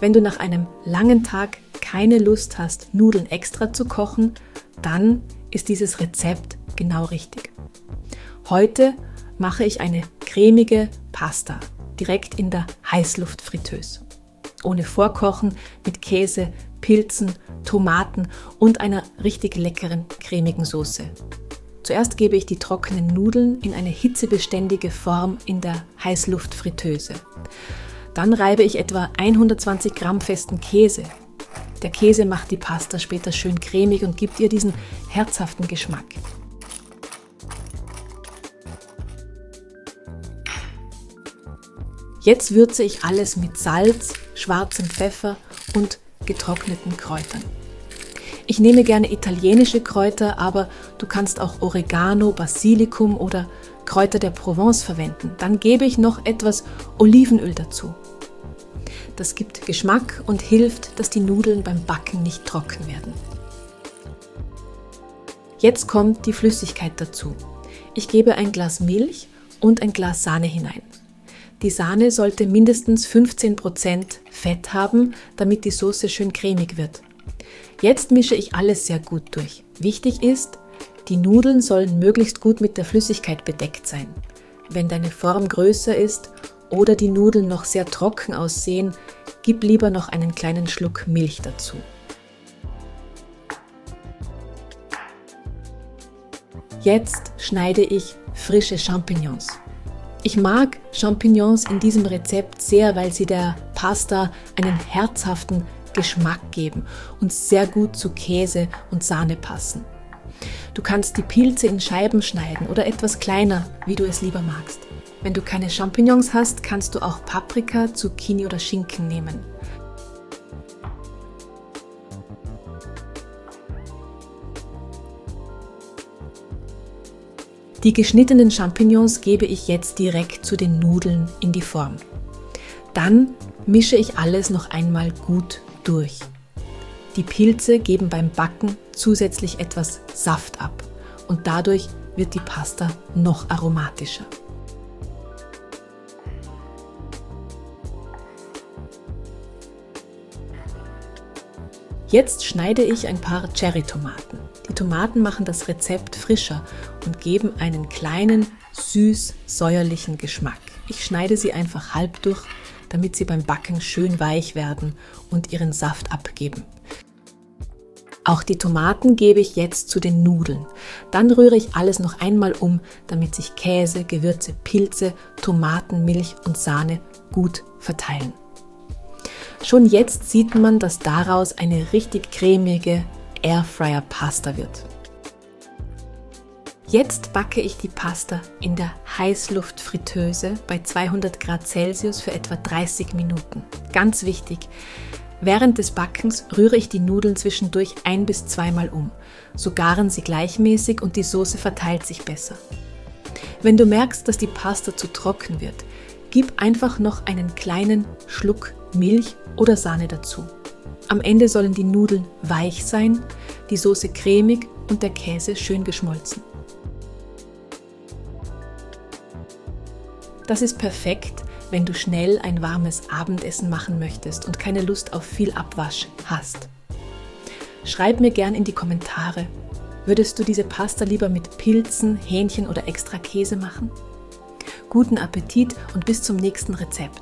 Wenn du nach einem langen Tag keine Lust hast, Nudeln extra zu kochen, dann ist dieses Rezept genau richtig. Heute mache ich eine cremige Pasta direkt in der Heißluftfritteuse. Ohne Vorkochen, mit Käse, Pilzen, Tomaten und einer richtig leckeren cremigen Soße. Zuerst gebe ich die trockenen Nudeln in eine hitzebeständige Form in der Heißluftfritteuse. Dann reibe ich etwa 120 Gramm festen Käse. Der Käse macht die Pasta später schön cremig und gibt ihr diesen herzhaften Geschmack. Jetzt würze ich alles mit Salz, schwarzem Pfeffer und getrockneten Kräutern. Ich nehme gerne italienische Kräuter, aber du kannst auch Oregano, Basilikum oder Kräuter der Provence verwenden. Dann gebe ich noch etwas Olivenöl dazu. Das gibt Geschmack und hilft, dass die Nudeln beim Backen nicht trocken werden. Jetzt kommt die Flüssigkeit dazu. Ich gebe ein Glas Milch und ein Glas Sahne hinein. Die Sahne sollte mindestens 15% Fett haben, damit die Soße schön cremig wird. Jetzt mische ich alles sehr gut durch. Wichtig ist, die Nudeln sollen möglichst gut mit der Flüssigkeit bedeckt sein. Wenn deine Form größer ist oder die Nudeln noch sehr trocken aussehen, gib lieber noch einen kleinen Schluck Milch dazu. Jetzt schneide ich frische Champignons. Ich mag Champignons in diesem Rezept sehr, weil sie der Pasta einen herzhaften Geschmack geben und sehr gut zu Käse und Sahne passen. Du kannst die Pilze in Scheiben schneiden oder etwas kleiner, wie du es lieber magst. Wenn du keine Champignons hast, kannst du auch Paprika, Zucchini oder Schinken nehmen. Die geschnittenen Champignons gebe ich jetzt direkt zu den Nudeln in die Form. Dann mische ich alles noch einmal gut durch. Die Pilze geben beim Backen zusätzlich etwas Saft ab und dadurch wird die Pasta noch aromatischer. Jetzt schneide ich ein paar Cherrytomaten. Die Tomaten machen das Rezept frischer und geben einen kleinen, süß-säuerlichen Geschmack. Ich schneide sie einfach halb durch, damit sie beim Backen schön weich werden und ihren Saft abgeben. Auch die Tomaten gebe ich jetzt zu den Nudeln. Dann rühre ich alles noch einmal um, damit sich Käse, Gewürze, Pilze, Tomaten, Milch und Sahne gut verteilen. Schon jetzt sieht man, dass daraus eine richtig cremige Airfryer-Pasta wird. Jetzt backe ich die Pasta in der Heißluftfritteuse bei 200 Grad Celsius für etwa 30 Minuten. Ganz wichtig, während des Backens rühre ich die Nudeln zwischendurch 1- bis 2-mal um. So garen sie gleichmäßig und die Soße verteilt sich besser. Wenn du merkst, dass die Pasta zu trocken wird, gib einfach noch einen kleinen Schluck Milch oder Sahne dazu. Am Ende sollen die Nudeln weich sein, die Soße cremig und der Käse schön geschmolzen. Das ist perfekt, wenn du schnell ein warmes Abendessen machen möchtest und keine Lust auf viel Abwasch hast. Schreib mir gern in die Kommentare, würdest du diese Pasta lieber mit Pilzen, Hähnchen oder extra Käse machen? Guten Appetit und bis zum nächsten Rezept.